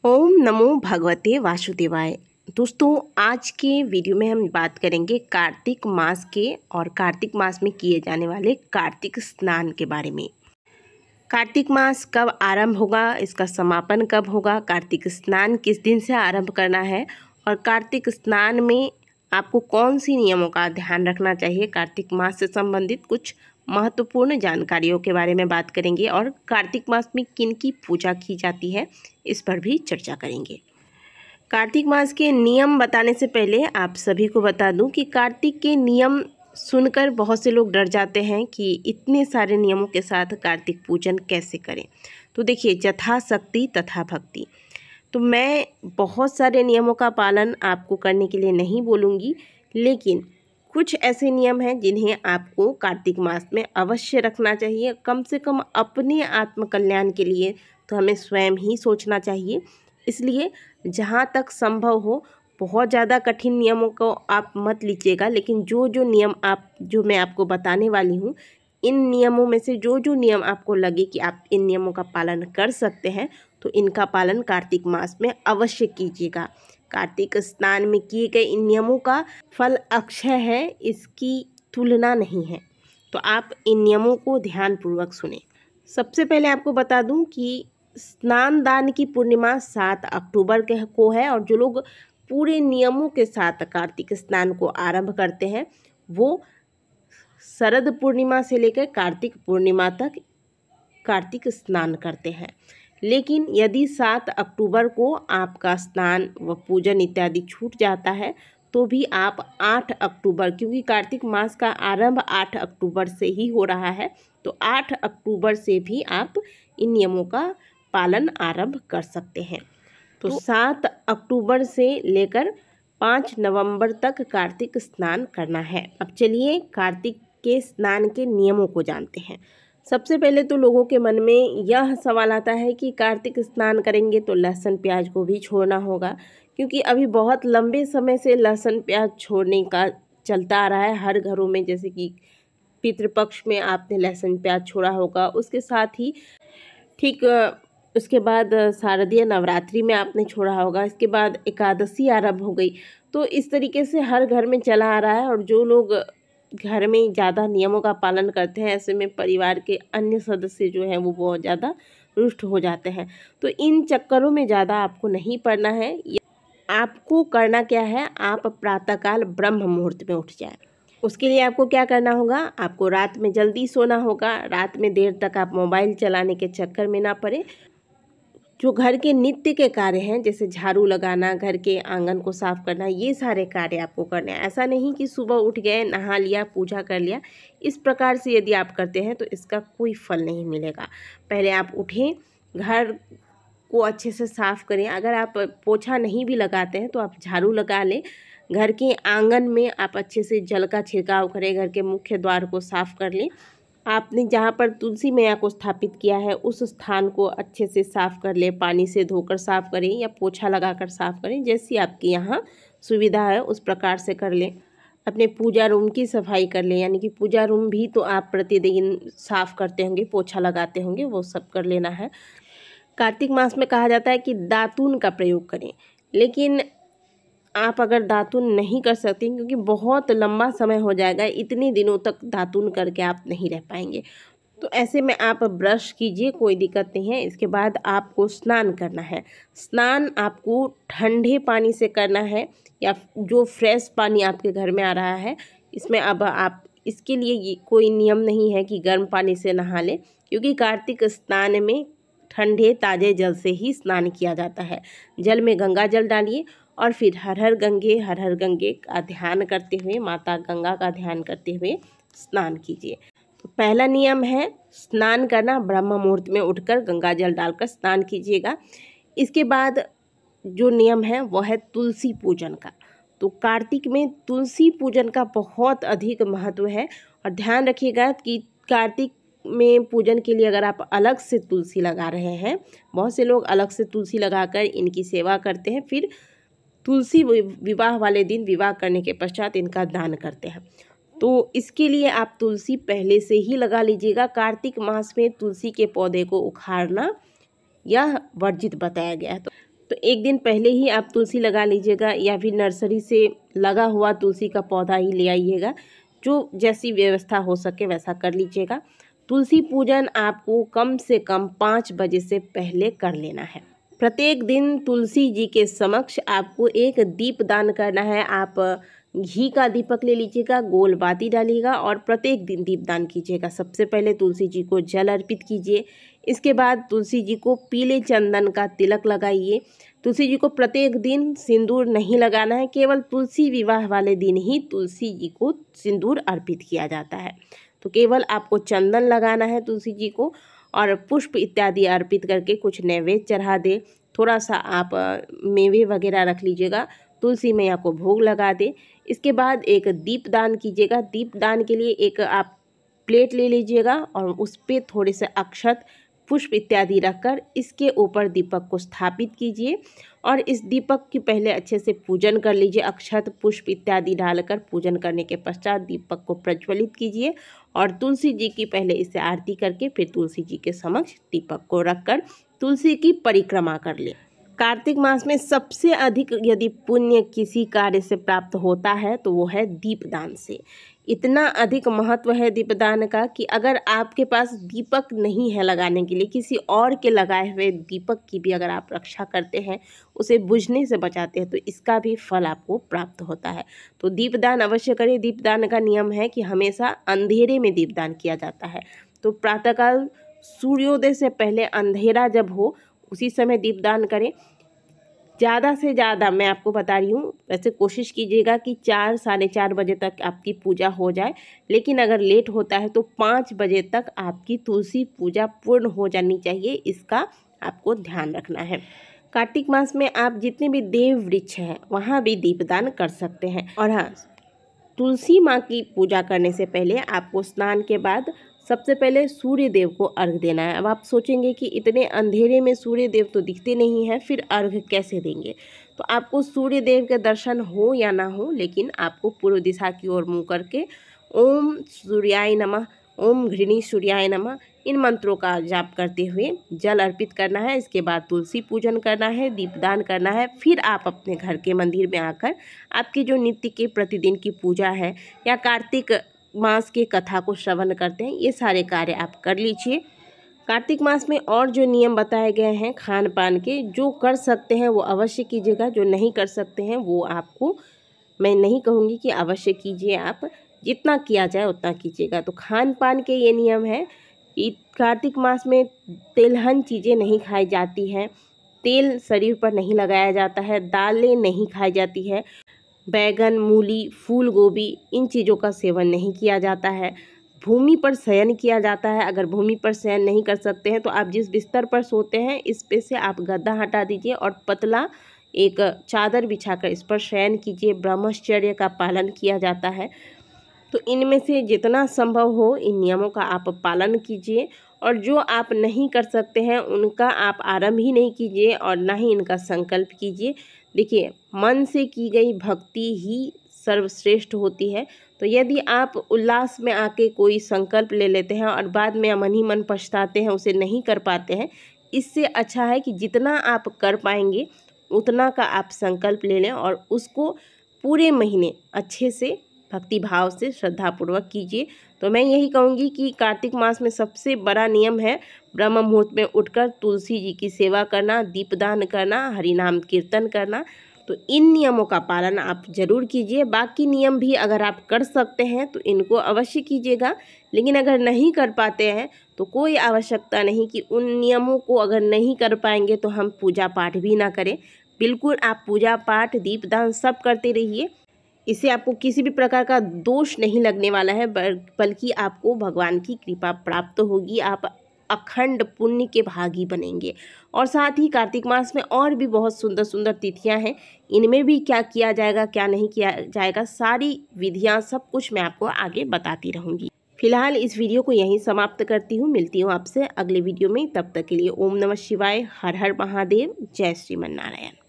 ओम नमो भगवते वासुदेवाय। दोस्तों, आज के वीडियो में हम बात करेंगे कार्तिक मास के और कार्तिक मास में किए जाने वाले कार्तिक स्नान के बारे में। कार्तिक मास कब आरंभ होगा, इसका समापन कब होगा, कार्तिक स्नान किस दिन से आरंभ करना है और कार्तिक स्नान में आपको कौन सी नियमों का ध्यान रखना चाहिए, कार्तिक मास से संबंधित कुछ महत्वपूर्ण जानकारियों के बारे में बात करेंगे और कार्तिक मास में किन की पूजा की जाती है इस पर भी चर्चा करेंगे। कार्तिक मास के नियम बताने से पहले आप सभी को बता दूं कि कार्तिक के नियम सुनकर बहुत से लोग डर जाते हैं कि इतने सारे नियमों के साथ कार्तिक पूजन कैसे करें। तो देखिए, यथाशक्ति तथा भक्ति। तो मैं बहुत सारे नियमों का पालन आपको करने के लिए नहीं बोलूँगी, लेकिन कुछ ऐसे नियम हैं जिन्हें आपको कार्तिक मास में अवश्य रखना चाहिए। कम से कम अपने आत्मकल्याण के लिए तो हमें स्वयं ही सोचना चाहिए। इसलिए जहाँ तक संभव हो बहुत ज़्यादा कठिन नियमों को आप मत लीजिएगा, लेकिन जो नियम जो मैं आपको बताने वाली हूँ, इन नियमों में से जो नियम आपको लगे कि आप इन नियमों का पालन कर सकते हैं तो इनका पालन कार्तिक मास में अवश्य कीजिएगा। कार्तिक स्नान में किए गए इन नियमों का फल अक्षय है, इसकी तुलना नहीं है। तो आप इन नियमों को ध्यानपूर्वक सुने। सबसे पहले आपको बता दूं कि स्नान दान की पूर्णिमा 7 अक्टूबर को है और जो लोग पूरे नियमों के साथ कार्तिक स्नान को आरंभ करते हैं वो शरद पूर्णिमा से लेकर कार्तिक पूर्णिमा तक कार्तिक स्नान करते हैं। लेकिन यदि 7 अक्टूबर को आपका स्नान व पूजन इत्यादि छूट जाता है तो भी आप 8 अक्टूबर, क्योंकि कार्तिक मास का आरंभ 8 अक्टूबर से ही हो रहा है, तो 8 अक्टूबर से भी आप इन नियमों का पालन आरंभ कर सकते हैं। तो 7 अक्टूबर से लेकर 5 नवंबर तक कार्तिक स्नान करना है। अब चलिए कार्तिक के स्नान के नियमों को जानते हैं। सबसे पहले तो लोगों के मन में यह सवाल आता है कि कार्तिक स्नान करेंगे तो लहसुन प्याज को भी छोड़ना होगा, क्योंकि अभी बहुत लंबे समय से लहसुन प्याज छोड़ने का चलता आ रहा है हर घरों में। जैसे कि पितृपक्ष में आपने लहसुन प्याज छोड़ा होगा, उसके साथ ही ठीक उसके बाद शारदीय नवरात्रि में आपने छोड़ा होगा, इसके बाद एकादशी आरंभ हो गई। तो इस तरीके से हर घर में चला आ रहा है और जो लोग घर में ज़्यादा नियमों का पालन करते हैं, ऐसे में परिवार के अन्य सदस्य जो हैं वो बहुत ज़्यादा रुष्ट हो जाते हैं। तो इन चक्करों में ज़्यादा आपको नहीं पड़ना है। आपको करना क्या है, आप प्रातःकाल ब्रह्म मुहूर्त में उठ जाए। उसके लिए आपको क्या करना होगा, आपको रात में जल्दी सोना होगा। रात में देर तक आप मोबाइल चलाने के चक्कर में ना पड़े। जो घर के नित्य के कार्य हैं, जैसे झाड़ू लगाना, घर के आंगन को साफ करना, ये सारे कार्य आपको करने हैं। ऐसा नहीं कि सुबह उठ गए, नहा लिया, पूजा कर लिया। इस प्रकार से यदि आप करते हैं तो इसका कोई फल नहीं मिलेगा। पहले आप उठें, घर को अच्छे से साफ करें। अगर आप पोछा नहीं भी लगाते हैं तो आप झाड़ू लगा लें। घर के आंगन में आप अच्छे से जल का छिड़काव करें, घर के मुख्य द्वार को साफ कर लें। आपने जहाँ पर तुलसी मैया को स्थापित किया है उस स्थान को अच्छे से साफ कर लें, पानी से धोकर साफ करें या पोछा लगाकर साफ करें, जैसी आपकी यहाँ सुविधा है उस प्रकार से कर लें। अपने पूजा रूम की सफाई कर लें, यानी कि पूजा रूम भी तो आप प्रतिदिन साफ करते होंगे, पोछा लगाते होंगे, वो सब कर लेना है। कार्तिक मास में कहा जाता है कि दातून का प्रयोग करें, लेकिन आप अगर दातून नहीं कर सकते, क्योंकि बहुत लंबा समय हो जाएगा, इतने दिनों तक दातून करके आप नहीं रह पाएंगे, तो ऐसे में आप ब्रश कीजिए, कोई दिक्कत नहीं है। इसके बाद आपको स्नान करना है। स्नान आपको ठंडे पानी से करना है या जो फ्रेश पानी आपके घर में आ रहा है, इसमें अब आप इसके लिए कोई नियम नहीं है कि गर्म पानी से नहा लें, क्योंकि कार्तिक स्नान में ठंडे ताजे जल से ही स्नान किया जाता है। जल में गंगा जल डालिए और फिर हर हर गंगे का ध्यान करते हुए, माता गंगा का ध्यान करते हुए स्नान कीजिए। तो पहला नियम है स्नान करना, ब्रह्म मुहूर्त में उठकर गंगा जल डालकर स्नान कीजिएगा। इसके बाद जो नियम है वो है तुलसी पूजन का। तो कार्तिक में तुलसी पूजन का बहुत अधिक महत्व है और ध्यान रखिएगा कि कार्तिक में पूजन के लिए अगर आप अलग से तुलसी लगा रहे हैं, बहुत से लोग अलग से तुलसी लगाकर इनकी सेवा करते हैं, फिर तुलसी विवाह वाले दिन विवाह करने के पश्चात इनका दान करते हैं। तो इसके लिए आप तुलसी पहले से ही लगा लीजिएगा। कार्तिक मास में तुलसी के पौधे को उखाड़ना यह वर्जित बताया गया है। तो तो एक दिन पहले ही आप तुलसी लगा लीजिएगा या फिर नर्सरी से लगा हुआ तुलसी का पौधा ही ले आइएगा। जो जैसी व्यवस्था हो सके वैसा कर लीजिएगा। तुलसी पूजन आपको कम से कम 5 बजे से पहले कर लेना है। प्रत्येक दिन तुलसी जी के समक्ष आपको एक दीप दान करना है। आप घी का दीपक ले लीजिएगा, गोल बाती डालिएगा और प्रत्येक दिन दीपदान कीजिएगा। सबसे पहले तुलसी जी को जल अर्पित कीजिए। इसके बाद तुलसी जी को पीले चंदन का तिलक लगाइए। तुलसी जी को प्रत्येक दिन सिंदूर नहीं लगाना है, केवल तुलसी विवाह वाले दिन ही तुलसी जी को सिंदूर अर्पित किया जाता है। तो केवल आपको चंदन लगाना है तुलसी जी को और पुष्प इत्यादि अर्पित करके कुछ नैवेद्य चढ़ा दे। थोड़ा सा आप मेवे वगैरह रख लीजिएगा, तुलसी मैया को भोग लगा दे। इसके बाद एक दीपदान कीजिएगा। दीपदान के लिए एक आप प्लेट ले लीजिएगा और उस पर थोड़े से अक्षत पुष्प इत्यादि रखकर इसके ऊपर दीपक को स्थापित कीजिए और इस दीपक की पहले अच्छे से पूजन कर लीजिए। अक्षत पुष्प इत्यादि डालकर पूजन करने के पश्चात दीपक को प्रज्वलित कीजिए और तुलसी जी की पहले इससे आरती करके फिर तुलसी जी के समक्ष दीपक को रखकर तुलसी की परिक्रमा कर ले। कार्तिक मास में सबसे अधिक यदि पुण्य किसी कार्य से प्राप्त होता है तो वो है दीपदान से। इतना अधिक महत्व है दीपदान का कि अगर आपके पास दीपक नहीं है लगाने के लिए, किसी और के लगाए हुए दीपक की भी अगर आप रक्षा करते हैं, उसे बुझने से बचाते हैं, तो इसका भी फल आपको प्राप्त होता है। तो दीपदान अवश्य करें। दीपदान का नियम है कि हमेशा अंधेरे में दीपदान किया जाता है। तो प्रातःकाल सूर्योदय से पहले अंधेरा जब हो उसी समय दीपदान करें। ज़्यादा से ज़्यादा मैं आपको बता रही हूँ, वैसे कोशिश कीजिएगा कि 4 साढ़े 4 बजे तक आपकी पूजा हो जाए, लेकिन अगर लेट होता है तो 5 बजे तक आपकी तुलसी पूजा पूर्ण हो जानी चाहिए। इसका आपको ध्यान रखना है। कार्तिक मास में आप जितने भी देव वृक्ष हैं वहाँ भी दीपदान कर सकते हैं। और हाँ, तुलसी माँ की पूजा करने से पहले आपको स्नान के बाद सबसे पहले सूर्य देव को अर्घ देना है। अब आप सोचेंगे कि इतने अंधेरे में सूर्य देव तो दिखते नहीं हैं, फिर अर्घ कैसे देंगे? तो आपको सूर्य देव के दर्शन हो या ना हो, लेकिन आपको पूर्व दिशा की ओर मुँह करके ओम सूर्याय नमः, ओम घृणी सूर्याय नमः इन मंत्रों का जाप करते हुए जल अर्पित करना है। इसके बाद तुलसी पूजन करना है, दीपदान करना है। फिर आप अपने घर के मंदिर में आकर आपकी जो नित्य के प्रतिदिन की पूजा है या कार्तिक मास के कथा को श्रवण करते हैं, ये सारे कार्य आप कर लीजिए। कार्तिक मास में और जो नियम बताए गए हैं खान पान के, जो कर सकते हैं वो अवश्य कीजिएगा, जो नहीं कर सकते हैं वो आपको मैं नहीं कहूँगी कि अवश्य कीजिए। आप जितना किया जाए उतना कीजिएगा। तो खान पान के ये नियम है कि कार्तिक मास में तेलहन चीज़ें नहीं खाई जाती हैं, तेल शरीर पर नहीं लगाया जाता है, दालें नहीं खाई जाती है, बैगन, मूली, फूल गोभी इन चीज़ों का सेवन नहीं किया जाता है। भूमि पर शयन किया जाता है। अगर भूमि पर शयन नहीं कर सकते हैं तो आप जिस बिस्तर पर सोते हैं इस पे से आप गद्दा हटा दीजिए और पतला एक चादर बिछाकर इस पर शयन कीजिए। ब्रह्मचर्य का पालन किया जाता है। तो इनमें से जितना संभव हो इन नियमों का आप पालन कीजिए और जो आप नहीं कर सकते हैं उनका आप आरंभ ही नहीं कीजिए और ना ही इनका संकल्प कीजिए। देखिए, मन से की गई भक्ति ही सर्वश्रेष्ठ होती है। तो यदि आप उल्लास में आके कोई संकल्प ले लेते हैं और बाद में मन ही मन पछताते हैं, उसे नहीं कर पाते हैं, इससे अच्छा है कि जितना आप कर पाएंगे उतना का आप संकल्प ले लें और उसको पूरे महीने अच्छे से भक्ति भाव से श्रद्धापूर्वक कीजिए। तो मैं यही कहूँगी कि कार्तिक मास में सबसे बड़ा नियम है ब्रह्म मुहूर्त में उठकर तुलसी जी की सेवा करना, दीपदान करना, हरिनाम कीर्तन करना। तो इन नियमों का पालन आप जरूर कीजिए। बाकी नियम भी अगर आप कर सकते हैं तो इनको अवश्य कीजिएगा, लेकिन अगर नहीं कर पाते हैं तो कोई आवश्यकता नहीं कि उन नियमों को अगर नहीं कर पाएंगे तो हम पूजा पाठ भी ना करें। बिल्कुल आप पूजा पाठ, दीपदान सब करते रहिए। इससे आपको किसी भी प्रकार का दोष नहीं लगने वाला है, बल्कि आपको भगवान की कृपा प्राप्त होगी। आप अखंड पुण्य के भागी बनेंगे। और साथ ही कार्तिक मास में और भी बहुत सुंदर सुंदर तिथियां हैं, इनमें भी क्या किया जाएगा क्या नहीं किया जाएगा, सारी विधियां सब कुछ मैं आपको आगे बताती रहूँगी। फिलहाल इस वीडियो को यहीं समाप्त करती हूँ। मिलती हूँ आपसे अगले वीडियो में। तब तक के लिए ओम नमः शिवाय, हर हर महादेव, जय श्रीमन नारायण।